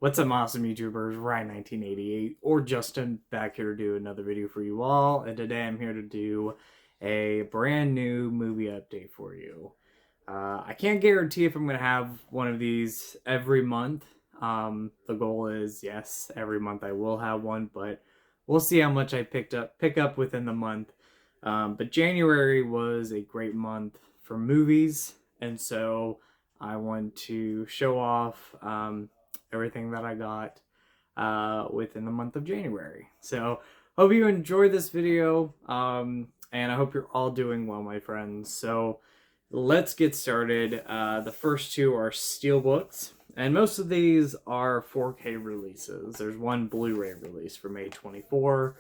What's up, awesome YouTubers? Ryan1988 or Justin back here to do another video for you all, and today I'm here to do a brand new movie update for you. I can't guarantee if I'm going to have one of these every month. The goal is, yes, every month I will have one, but we'll see how much I pick up within the month. But January was a great month for movies, and so I want to show off everything that I got within the month of January. So hope you enjoy this video, and I hope you're all doing well, my friends. So let's get started. The first two are Steelbooks, and most of these are 4K releases. There's one Blu-ray release for May 24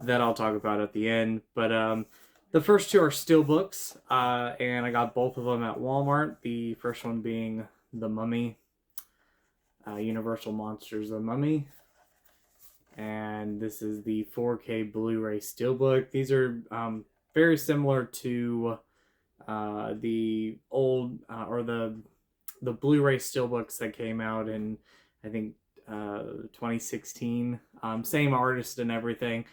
that I'll talk about at the end, but the first two are Steelbooks, and I got both of them at Walmart. The first one being The Mummy, Universal Monsters The Mummy, and this is the 4K Blu-ray Steelbook. These are very similar to the old or the Blu-ray Steelbooks that came out in, I think, 2016. Same artist and everything.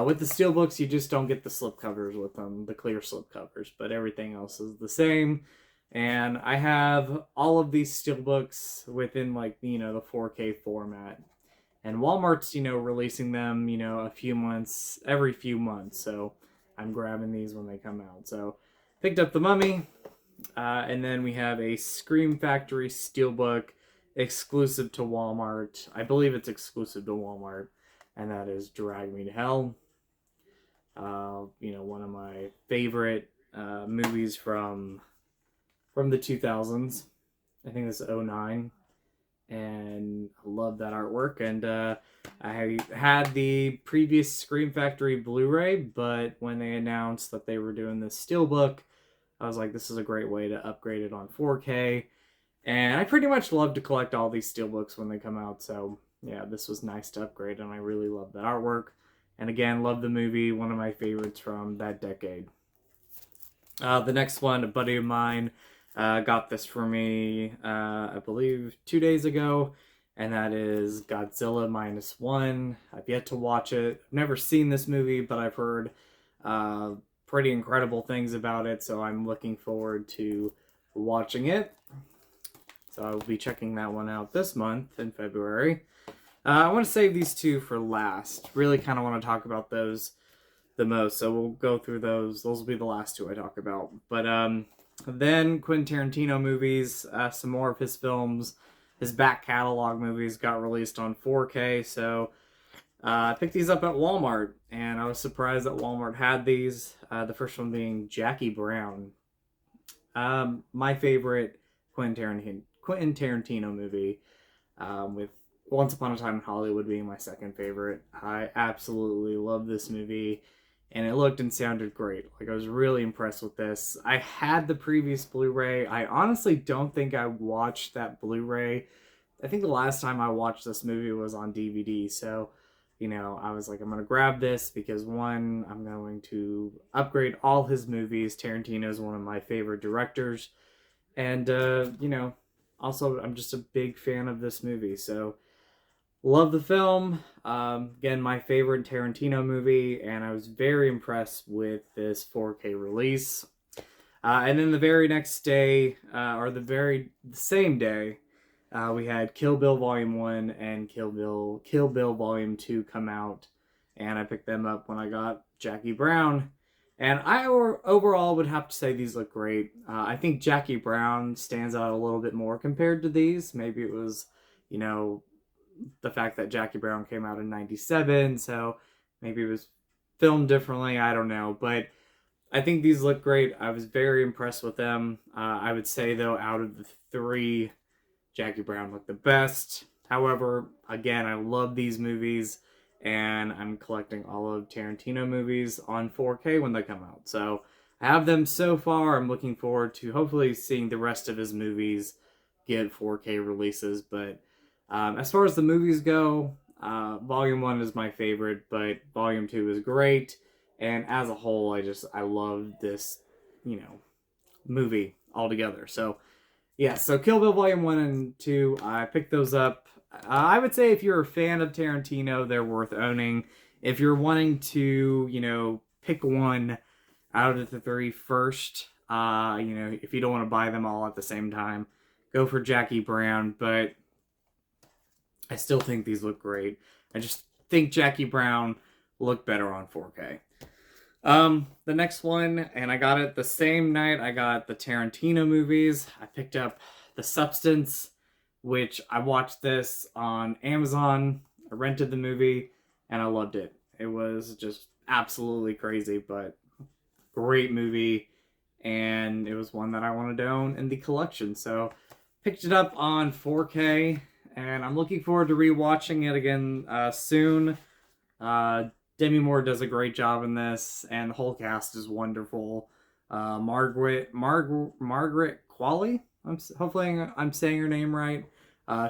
With the Steelbooks, you just don't get the slipcovers with them, the clear slipcovers, but everything else is the same. And I have all of these Steelbooks within, like, the 4K format. And Walmart's, releasing them, every few months. So I'm grabbing these when they come out. So picked up The Mummy. And then we have a Scream Factory Steelbook exclusive to Walmart. I believe it's exclusive to Walmart. And that is Drag Me to Hell. One of my favorite movies from the 2000s. I think it's 2009. And I love that artwork. And I had the previous Scream Factory Blu-ray, but when they announced that they were doing this Steelbook, I was like, this is a great way to upgrade it on 4K. And I pretty much love to collect all these Steelbooks when they come out, so yeah, this was nice to upgrade, and I really love that artwork. And again, love the movie, one of my favorites from that decade. The next one, a buddy of mine got this for me, I believe 2 days ago, and that is Godzilla -1. I've yet to watch it. I've never seen this movie, but I've heard pretty incredible things about it, so I'm looking forward to watching it. So I'll be checking that one out this month in February. I want to save these two for last. Really kind of want to talk about those the most, so we'll go through those. Those will be the last two I talk about. But then Quentin Tarantino movies, some more of his films, his back catalog movies got released on 4K, so I picked these up at Walmart, and I was surprised that Walmart had these. The first one being Jackie Brown. My favorite Quentin Tarantino movie, with Once Upon a Time in Hollywood being my second favorite. I absolutely love this movie, and it looked and sounded great. Like, I was really impressed with this. I had the previous Blu-ray. I honestly don't think I watched that Blu-ray. I think the last time I watched this movie was on DVD, so I was like, I'm going to grab this because, one, I'm going to upgrade all his movies. Tarantino is one of my favorite directors, and also I'm just a big fan of this movie, so love the film. Again, my favorite Tarantino movie, and I was very impressed with this 4K release. And then the very next day, or the same day, we had Kill Bill Volume 1 and Kill Bill Volume 2 come out, and I picked them up when I got Jackie Brown. And I overall would have to say these look great. I think Jackie Brown stands out a little bit more compared to these. Maybe it was, the fact that Jackie Brown came out in 97, so maybe it was filmed differently, I don't know. But I think these look great. I was very impressed with them. I would say, though, out of the three, Jackie Brown looked the best. However, again, I love these movies, and I'm collecting all of Tarantino movies on 4K when they come out. So I have them so far. I'm looking forward to hopefully seeing the rest of his movies get 4K releases. But as far as the movies go, Volume 1 is my favorite, but Volume 2 is great. And as a whole, I love this, movie altogether. So yeah, so Kill Bill Volume 1 and 2, I picked those up I would say if you're a fan of Tarantino, they're worth owning. If you're wanting to, pick one out of the three first, if you don't want to buy them all at the same time, go for Jackie Brown. But I still think these look great. I just think Jackie Brown looked better on 4K. The next one, and I got it the same night I got the Tarantino movies. I picked up The Substance, which I watched this on Amazon. I rented the movie, and I loved it. It was just absolutely crazy, but great movie, and it was one that I wanted to own in the collection. So, picked it up on 4K, and I'm looking forward to rewatching it again soon. Demi Moore does a great job in this, and the whole cast is wonderful. Margaret Qualley, hopefully I'm saying her name right.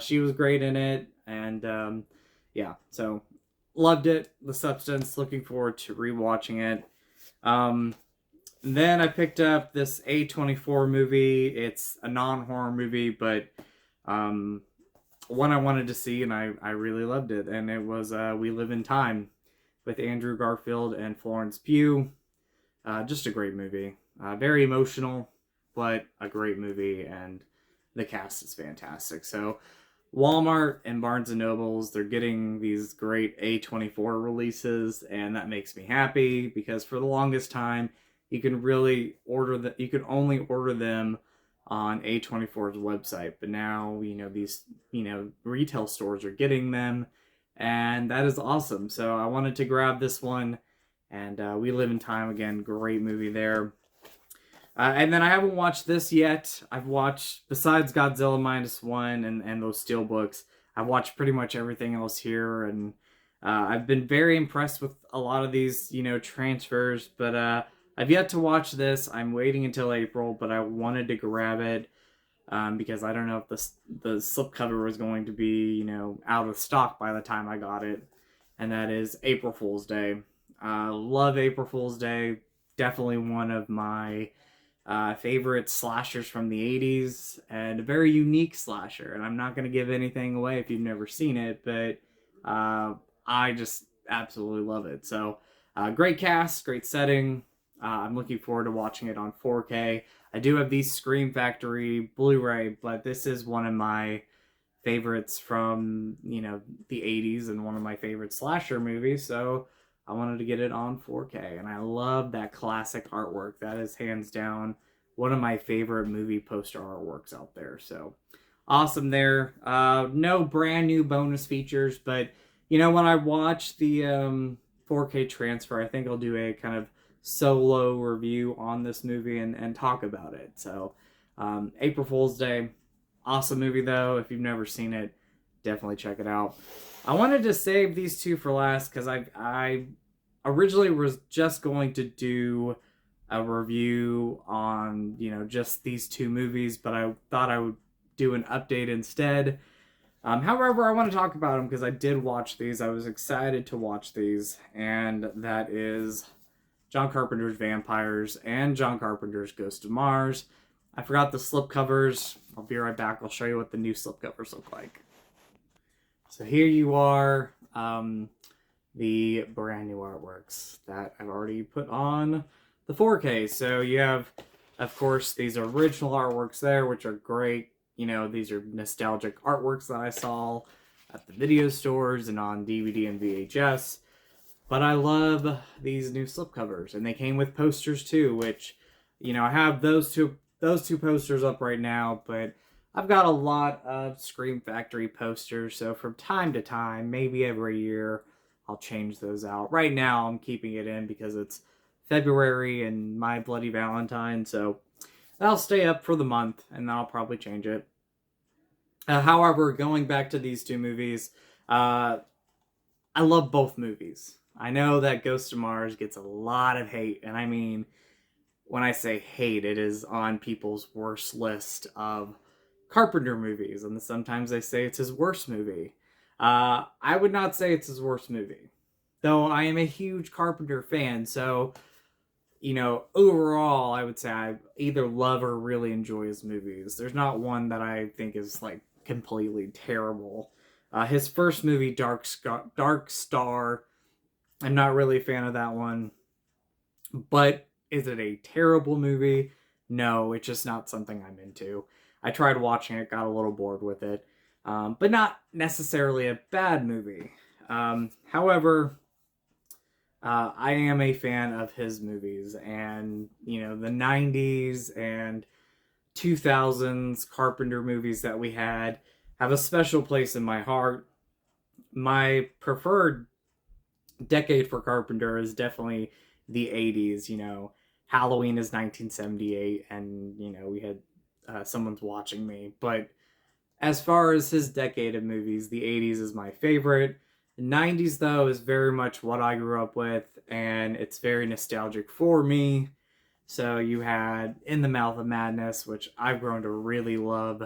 She was great in it, and yeah, so loved it. The Substance, looking forward to rewatching it. Then I picked up this A24 movie. It's a non-horror movie, but one I wanted to see, and I really loved it, and it was We Live in Time with Andrew Garfield and Florence Pugh. Just a great movie. Very emotional, but a great movie, and the cast is fantastic. So Walmart and Barnes & Nobles, they're getting these great A24 releases, and that makes me happy, because for the longest time, you can only order them on A24's website. But now, these, retail stores are getting them, and that is awesome. So I wanted to grab this one, and We Live in Time, again, great movie there. And then I haven't watched this yet. I've watched, besides Godzilla Minus One and those Steelbooks, I've watched pretty much everything else here, and I've been very impressed with a lot of these, transfers, but I've yet to watch this. I'm waiting until April, but I wanted to grab it because I don't know if the slipcover was going to be, out of stock by the time I got it, and that is April Fool's Day. Love April Fool's Day. Definitely one of my favorite slashers from the 80s, and a very unique slasher. And I'm not going to give anything away if you've never seen it, but I just absolutely love it. So great cast, great setting. I'm looking forward to watching it on 4K. I do have the Scream Factory Blu-ray, but this is one of my favorites from, the 80s, and one of my favorite slasher movies, so I wanted to get it on 4K, and I love that classic artwork. That is hands down one of my favorite movie poster artworks out there, so awesome there. No brand new bonus features, but, when I watch the 4K transfer, I think I'll do a kind of solo review on this movie and talk about it. So April Fool's Day, awesome movie though. If you've never seen it, definitely check it out. I wanted to save these two for last because I originally was just going to do a review on just these two movies, but I thought I would do an update instead. However, I want to talk about them because I did watch these. I was excited to watch these, and that is John Carpenter's Vampires and John Carpenter's Ghost of Mars. I forgot the slipcovers. I'll be right back. I'll show you what the new slipcovers look like. So here you are, the brand new artworks that I've already put on the 4K. So you have, of course, these original artworks there, which are great. These are nostalgic artworks that I saw at the video stores and on DVD and VHS. But I love these new slipcovers, and they came with posters too, which, I have those two posters up right now, but I've got a lot of Scream Factory posters, so from time to time, maybe every year, I'll change those out. Right now, I'm keeping it in because it's February and My Bloody Valentine, so that'll stay up for the month, and then I'll probably change it. However, going back to these two movies, I love both movies. I know that Ghost of Mars gets a lot of hate, and I mean, when I say hate, it is on people's worst list of Carpenter movies, and sometimes they say it's his worst movie. I would not say it's his worst movie, though I am a huge Carpenter fan, so, overall, I would say I either love or really enjoy his movies. There's not one that I think is, completely terrible. His first movie, Dark Star, I'm not really a fan of that one. But is it a terrible movie? No, it's just not something I'm into. I tried watching it, got a little bored with it, but not necessarily a bad movie. However, I am a fan of his movies, and the '90s and 2000s Carpenter movies that we had have a special place in my heart. My preferred decade for Carpenter is definitely the 80s. Halloween is 1978, and we had Someone's Watching Me. But as far as his decade of movies, the 80s is my favorite. The 90s, though, is very much what I grew up with, and it's very nostalgic for me. So you had In the Mouth of Madness, which I've grown to really love.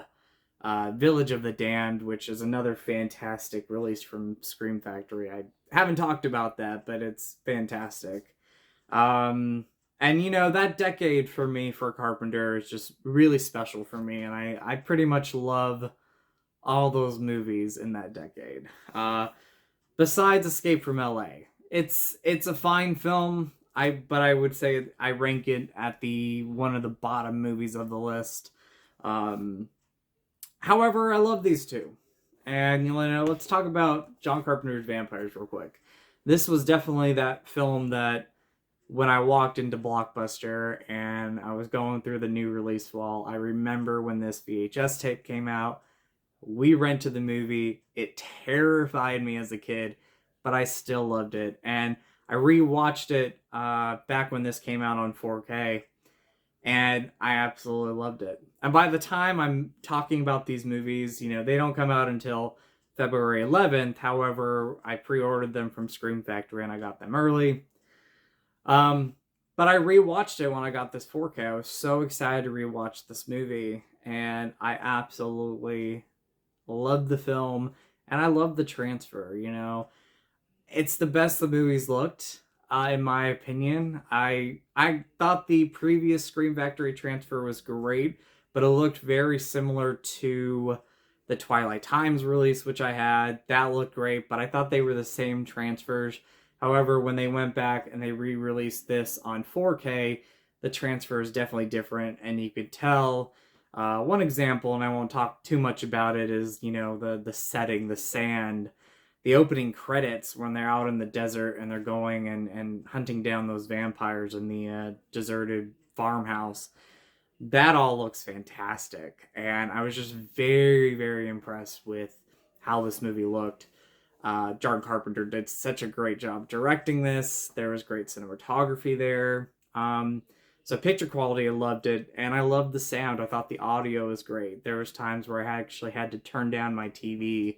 Village of the Damned, which is another fantastic release from Scream Factory. I haven't talked about that, but it's fantastic. And that decade for me for Carpenter is just really special for me, and I pretty much love all those movies in that decade. Besides Escape from LA, it's a fine film. But I would say I rank it at one of the bottom movies of the list. However, I love these two. And let's talk about John Carpenter's Vampires real quick. This was definitely that film that when I walked into Blockbuster and I was going through the new release wall, I remember when this VHS tape came out. We rented the movie. It terrified me as a kid, but I still loved it. And I rewatched it back when this came out on 4K, and I absolutely loved it. And by the time I'm talking about these movies, they don't come out until February 11th. However, I pre-ordered them from Scream Factory and I got them early. But I rewatched it when I got this 4K. I was so excited to rewatch this movie, and I absolutely loved the film, and I love the transfer. It's the best the movies looked, in my opinion. I thought the previous Scream Factory transfer was great, but it looked very similar to the Twilight Times release, which I had. That looked great, but I thought they were the same transfers. However, when they went back and they re-released this on 4K, the transfer is definitely different, and you could tell. One example, and I won't talk too much about it, is the setting, the sand. The opening credits when they're out in the desert and they're going and hunting down those vampires in the deserted farmhouse. That all looks fantastic. And I was just very, very impressed with how this movie looked. John Carpenter did such a great job directing this. There was great cinematography there. So picture quality, I loved it. And I loved the sound. I thought the audio was great. There was times where I actually had to turn down my TV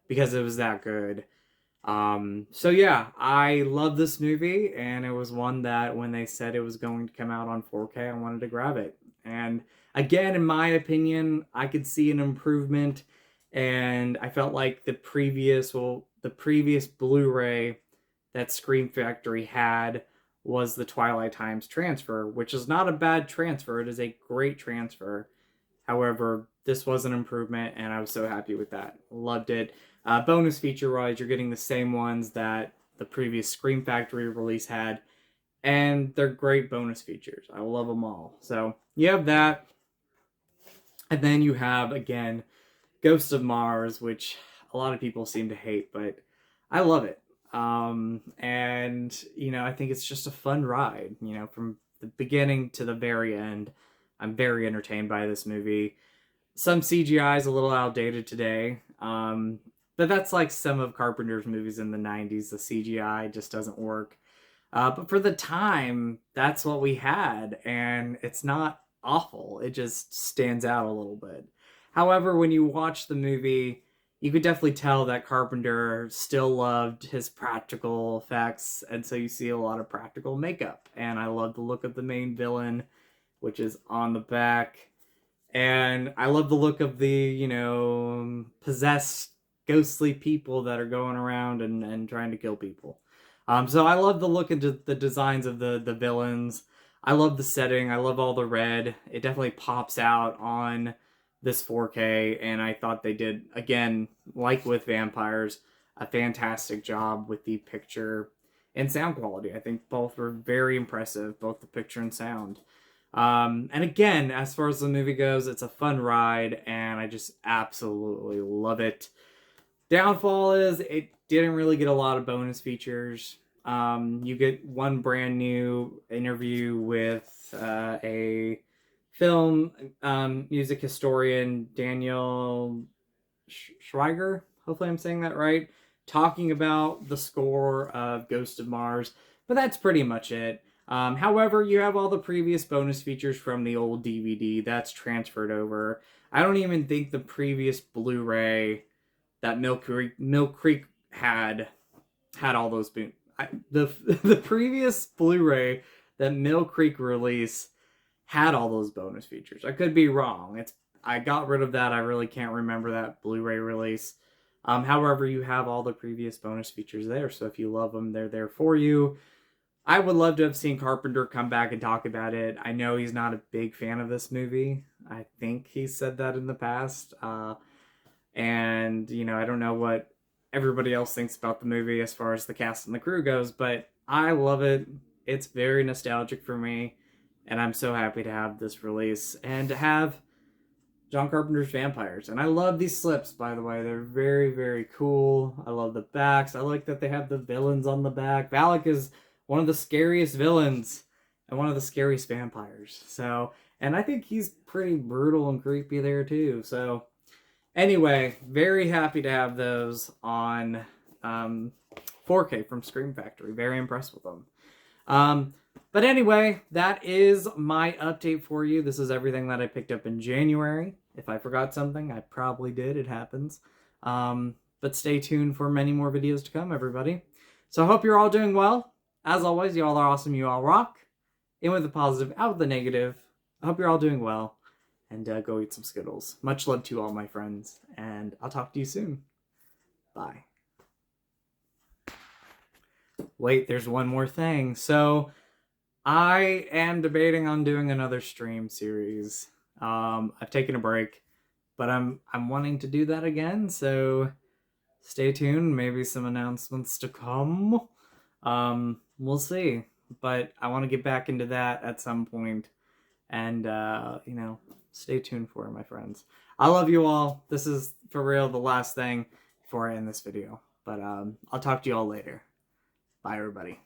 because it was that good. So yeah, I love this movie, and it was one that when they said it was going to come out on 4K, I wanted to grab it. And again, in my opinion, I could see an improvement, and I felt like the previous Blu-ray that Scream Factory had was the Twilight Times transfer, which is not a bad transfer. It is a great transfer. However, this was an improvement, and I was so happy with that. Loved it. Bonus feature-wise, you're getting the same ones that the previous Scream Factory release had, and they're great bonus features. I love them all. So you have that, and then you have, again, Ghost of Mars, which a lot of people seem to hate, but I love it. And, I think it's just a fun ride, from the beginning to the very end. I'm very entertained by this movie. Some CGI is a little outdated today, but that's like some of Carpenter's movies in the 90s. The CGI just doesn't work. But for the time, that's what we had, and it's not awful. It just stands out a little bit. However, when you watch the movie, you could definitely tell that Carpenter still loved his practical effects, and so you see a lot of practical makeup. And I love the look of the main villain, which is on the back. And I love the look of the, possessed, ghostly people that are going around and trying to kill people. So I love the look into the designs of the villains. I love the setting. I love all the red. It definitely pops out on this 4K, and I thought they did, again, like with vampires, a fantastic job with the picture and sound quality. I think both were very impressive, both the picture and sound. And again, as far as the movie goes, it's a fun ride, and I just absolutely love it. Downfall is it didn't really get a lot of bonus features. You get one brand new interview with a film music historian, Daniel Schweiger. Hopefully I'm saying that right. Talking about the score of Ghost of Mars. But that's pretty much it. However, you have all the previous bonus features from the old DVD. That's transferred over. I don't even think the previous Blu-ray that Mill Creek had all those the previous Blu-ray that Mill Creek released had all those bonus features. I could be wrong. I got rid of that. I really can't remember that Blu-ray release. However, you have all the previous bonus features there, so if you love them, they're there for you. I would love to have seen Carpenter come back and talk about it. I know he's not a big fan of this movie. I think he said that in the past. And, you know, I don't know what everybody else thinks about the movie as far as the cast and the crew goes, but I love it. It's very nostalgic for me, and I'm so happy to have this release and to have John Carpenter's vampires. And I love these slips, by the way. They're very, very cool. I love the backs. I like that they have the villains on the back. Valak is one of the scariest villains and one of the scariest vampires. So, and I think he's pretty brutal and creepy there too. So, anyway, very happy to have those on 4K from Scream Factory. Very impressed with them. But anyway, that is my update for you. This is everything that I picked up in January. If I forgot something, I probably did. It happens. But stay tuned for many more videos to come, everybody. So I hope you're all doing well. As always, you all are awesome. You all rock. In with the positive, out with the negative. I hope you're all doing well. And go eat some Skittles. Much love to you all, my friends. And I'll talk to you soon. Bye. Wait, there's one more thing. So, I am debating on doing another stream series. I've taken a break, but I'm wanting to do that again. So, stay tuned. Maybe some announcements to come. We'll see. But I want to get back into that at some point. And, you know, stay tuned for it, my friends. I love you all. This is, for real, the last thing before I end this video. But, I'll talk to you all later. Bye, everybody.